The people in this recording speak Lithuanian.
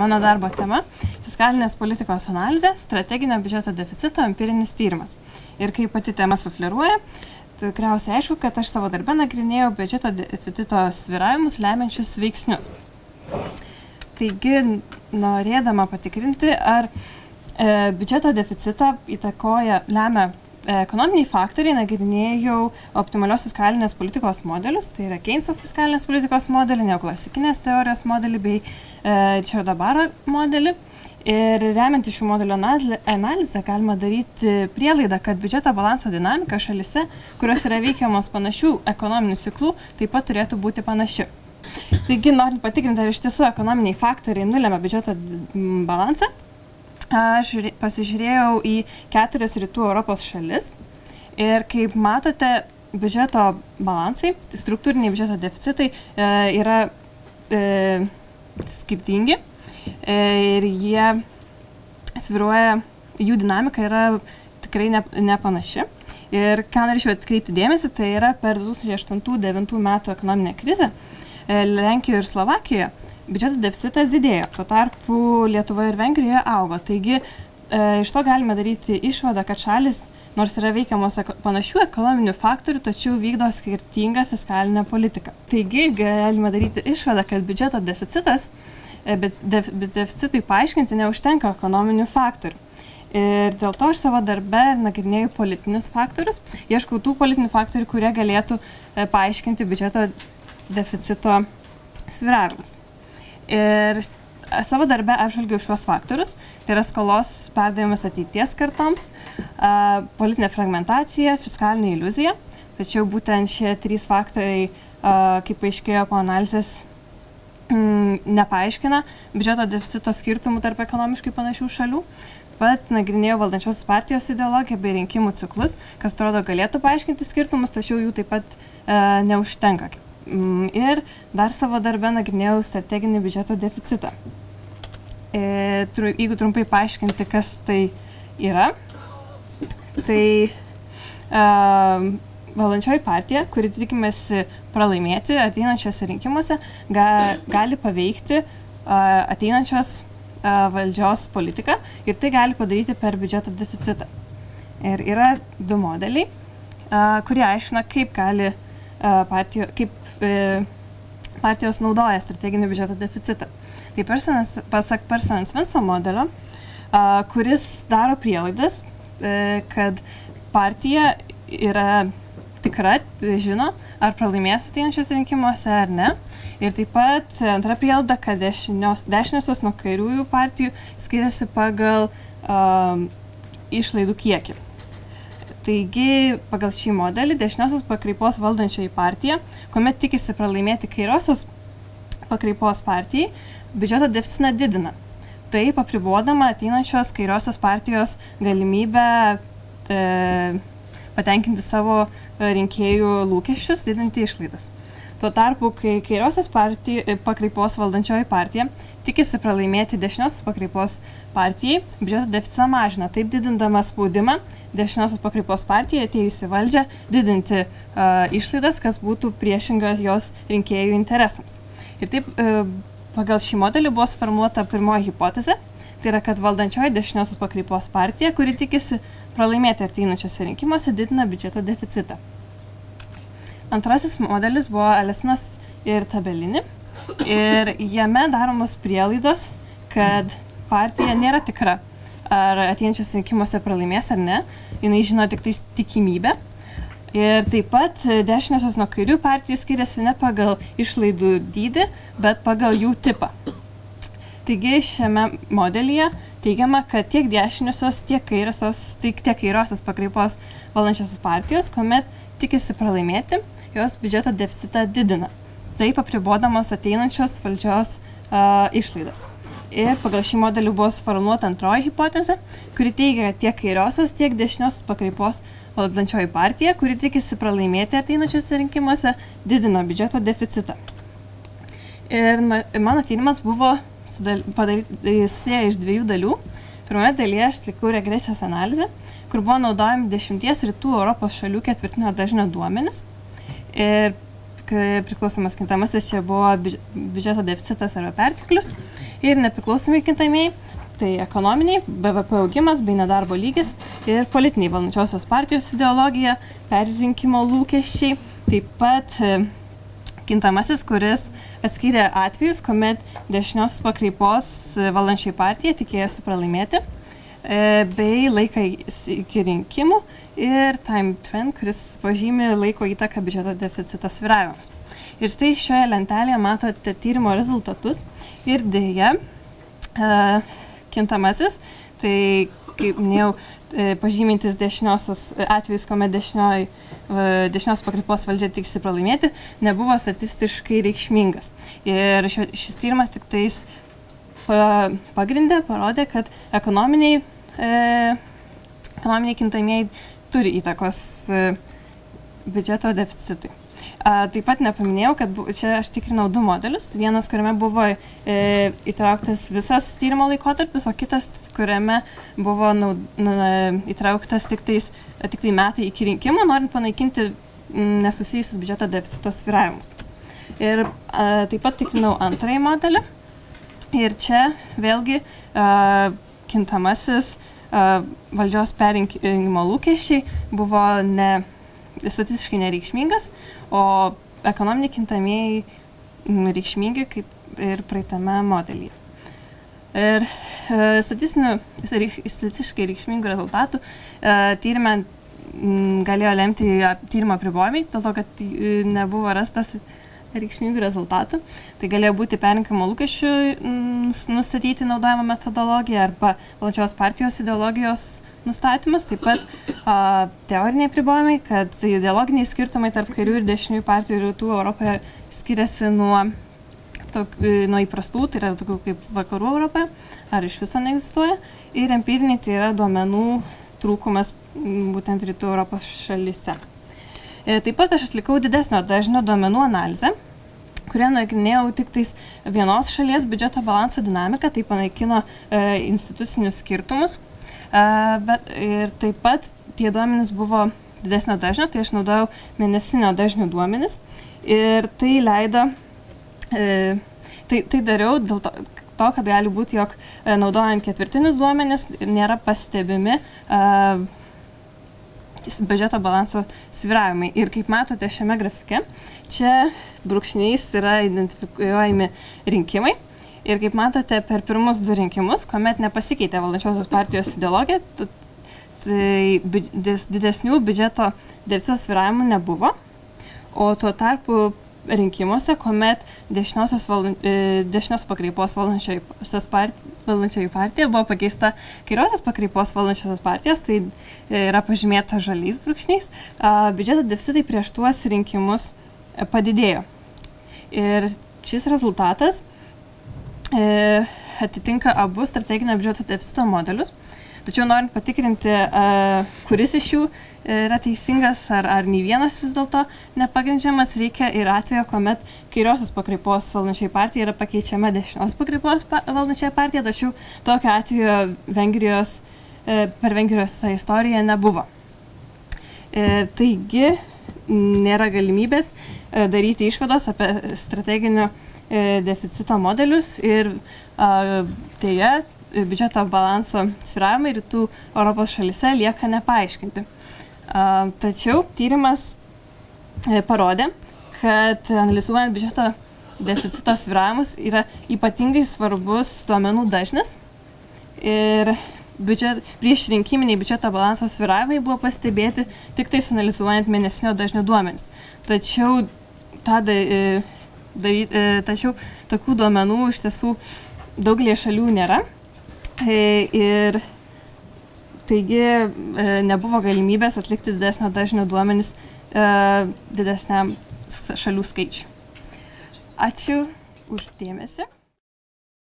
Mano darbo tema – fiskalinės politikos analizė, strateginio biudžeto deficito empirinis tyrimas. Ir kai pati tema sufleruoja, tikriausiai aišku, kad aš savo darbę nagrinėjau biudžeto deficito sviravimus lemiančius veiksnius. Taigi, norėdama patikrinti, ar biudžeto deficitą lemia ekonominiai faktoriai, nagrinėjau optimalios fiskalinės politikos modelius, tai yra Keynes'o fiskalinės politikos modelį, neoklasikinės teorijos modelį bei Richardo Baro modelį. Ir remiant šių modelių analizę galima daryti prielaidą, kad biudžeto balanso dinamika šalyse, kurios yra veikiamos panašių ekonominių ciklų, taip pat turėtų būti panaši. Taigi, norint patikrinti, ar iš tiesų ekonominiai faktoriai nulemia biudžeto balansą, aš pasižiūrėjau į 4 rytų Europos šalis ir kaip matote, biudžeto balansai, struktūriniai biudžeto deficitai yra skirtingi ir jie svyruoja, jų dinamika yra tikrai nepanaši. Ir ką norėčiau atkreipti dėmesį, tai yra per 2008-2009 metų ekonominę krizę Lenkijoje ir Slovakijoje biudžeto deficitas didėjo, tuo tarpu Lietuvoje ir Vengrijoje augo. Taigi, iš to galime daryti išvadą, kad šalis, nors yra veikiamos panašių ekonominių faktorių, tačiau vykdo skirtingą fiskalinę politiką. Taigi, galime daryti išvadą, kad biudžeto deficitas, bet deficitui paaiškinti neužtenka ekonominių faktorių. Ir dėl to aš savo darbe nagrinėjau politinius faktorius, ieškau tų politinių faktorių, kurie galėtų paaiškinti biudžeto deficito svyravimus. Ir savo darbe apžvelgiau šiuos faktorius, tai yra skolos perdavimas ateities kartoms, politinė fragmentacija, fiskalinė iliuzija, tačiau būtent šie 3 faktoriai, kaip paaiškėjo po analizės, nepaaiškina biudžeto deficito skirtumų tarp ekonomiškai panašių šalių. Pat nagrinėjau valdančiosios partijos ideologiją bei rinkimų ciklus, kas atrodo galėtų paaiškinti skirtumus, tačiau jų taip pat neužtenka. Ir dar savo darbę nagrinėjau strateginį biudžeto deficitą. Jeigu trumpai paaiškinti, kas tai yra, tai valdančioji partija, kuri tikimasi pralaimėti ateinančiose rinkimuose, gali paveikti ateinančios valdžios politiką ir tai gali padaryti per biudžeto deficitą. Ir yra 2 modeliai, kurie aiškina, kaip partijos naudoja strateginį biudžeto deficitą. Tai pasak Persson Svensson modelio, kuris daro prielaidas, kad partija yra tikra, žino, ar pralaimės ateinančios rinkimuose ar ne. Ir taip pat antra prielaida, kad dešiniosios nuo kairiųjų partijų skiriasi pagal išlaidų kiekį. Taigi, pagal šį modelį, dešiniosios pakraipos valdančioji partija, kuomet tikisi pralaimėti kairiosios pakraipos partijai, biudžeto deficitą didina. Taip apribodama ateinančios kairiosios partijos galimybę patenkinti savo rinkėjų lūkesčius, didinti išlaidas. Tuo tarpu, kai kairiosios pakraipos valdančioji partija tikisi pralaimėti dešiniosios pakraipos partijai, biudžeto deficitą mažina, taip didindama spaudimą dešiniosios pakraipos partijai atėjusi valdžią didinti išlaidas, kas būtų priešinga jos rinkėjų interesams. Ir taip, pagal šį modelį buvo sformuota pirmoji hipotezė, tai yra, kad valdančioji dešiniosios pakraipos partija, kuri tikisi pralaimėti ateinančiose rinkimuose, didina biudžeto deficitą. Antrasis modelis buvo Alesinos ir Tabelini ir jame daromos prielaidos, kad partija nėra tikra, ar ateinančios rinkimuose pralaimės ar ne, jinai žino tik tais tikimybę. Ir taip pat dešiniosios nuo kairių partijų skiriasi ne pagal išlaidų dydį, bet pagal jų tipą. Taigi šiame modelyje teigiama, kad tiek dešiniosios, tiek kairiosios pakraipos valdančiosios partijos, kuomet tikisi pralaimėti, jos biudžeto deficitą didina, taip apribodamos ateinančios valdžios išlaidas. Ir pagal šį modelį buvo sformuota antroji hipotezė, kuri teigia, kad tiek kairiosios, tiek dešiniosios pakraipos valdančioji partija, kuri tikisi pralaimėti ateinančiose rinkimuose, didina biudžeto deficitą. Ir mano tyrimas buvo sudarytas iš 2 dalių. Pirmoje dalyje aš atlikau regresijos analizę, kur buvo naudojami 10 rytų Europos šalių ketvirtinio dažnio duomenys. Ir priklausomas kintamasis čia buvo biudžeto deficitas arba perteklius ir nepriklausomi kintamieji, tai ekonominiai, BVP augimas bei nedarbo lygis ir politiniai valdančiosios partijos ideologija, perrinkimo lūkesčiai, taip pat kintamasis, kuris atskyrė atvejus, kuomet dešiniosios pakraipos valdančiai partija tikėjosi pralaimėti, bei laiką iki rinkimų ir time trend, kuris pažymi laiko įtaką biudžeto deficito svyravimams. Ir tai šioje lentelėje matote tyrimo rezultatus ir dėja kintamasis, tai kaip minėjau, pažymintis dešiniosios atvejus, kuomet dešinios pakraipos valdžia tikisi pralaimėti, nebuvo statistiškai reikšmingas. Ir šis tyrimas tik tais parodė, kad ekonominiai kintamieji turi įtakos biudžeto deficitui. Taip pat nepaminėjau, kad čia aš tikrinau du modelius. Vienas, kuriame buvo įtrauktas visas tyrimo laikotarpis, o kitas, kuriame buvo įtrauktas tik tai metai iki rinkimų, norint panaikinti nesusijusius biudžeto deficito svyravimus. Ir taip pat tikrinau antrąjį modelį. Ir čia vėlgi kintamasis valdžios perrinkimo lūkesčiai buvo statistiškai nereikšmingas, o ekonominiai kintamieji reikšmingi kaip ir praeitame modelyje. Ir statistiškai reikšmingų rezultatų tyrime galėjo lemti tyrimo apribojimai, dėl to, kad nebuvo rastas reikšmingų rezultatų. Tai galėjo būti perrinkimo lūkesčių nustatyti naudojama metodologija arba valdančios partijos ideologijos nustatymas, taip pat teoriniai apribojimai, kad ideologiniai skirtumai tarp kairių ir dešiniųjų partijų rytų Europoje skiriasi nuo įprastų, tai yra tokių kaip vakarų Europoje, ar iš viso neegzistuoja, ir empiriniai, tai yra duomenų trūkumas būtent rytų Europos šalyse. Taip pat aš atlikau didesnio dažnio duomenų analizę, kurie nagrinėjau tik tais vienos šalies biudžeto balanso dinamiką, tai panaikino institucinius skirtumus. Ir taip pat tie duomenys buvo didesnio dažnio, tai aš naudojau mėnesinio dažnio duomenys ir tai leido, tai dariau dėl to, kad gali būti, jog naudojant ketvirtinius duomenys nėra pastebimi biudžeto balanso svyravimai. Ir kaip matote šiame grafike, čia brūkšniais yra identifikuojami rinkimai. Ir kaip matote, per pirmus du rinkimus, kuomet nepasikeitė valdančiosios partijos ideologija, tai didesnių biudžeto deficito svyravimų nebuvo. O tuo tarpu rinkimuose, kuomet dešinios pakraipos valdančioji partija buvo pakeista kairiosios pakraipos valdančiosios partijos, tai yra pažymėta žaliais brūkšniais, biudžeto deficitai prieš tuos rinkimus padidėjo. Ir šis rezultatas atitinka abu strateginio biudžeto deficito modelius. Tačiau norint patikrinti, kuris iš jų yra teisingas ar nei vienas vis dėlto nepagrindžiamas, reikia ir atvejo, kuomet kairiosios pakraipos valdančiai partija yra pakeičiama dešinios pakraipos valdančiai partija, tačiau tokio atvejo per Vengrijos istoriją nebuvo. Taigi nėra galimybės daryti išvados apie strateginio deficito modelius ir dėja biudžeto balanso svyravimai rytų Europos šalyse lieka nepaaiškinti. Tačiau tyrimas parodė, kad analizuojant biudžeto deficito svyravimus yra ypatingai svarbus duomenų dažnis ir prieš rinkiminiai biudžeto balanso svyravimai buvo pastebėti tik tais analizuojant mėnesinio dažnio duomenis. Tačiau tokių duomenų iš tiesų daugelį šalių nėra ir taigi nebuvo galimybės atlikti didesnio dažnio duomenis didesniam šalių skaičiui. Ačiū už dėmesį.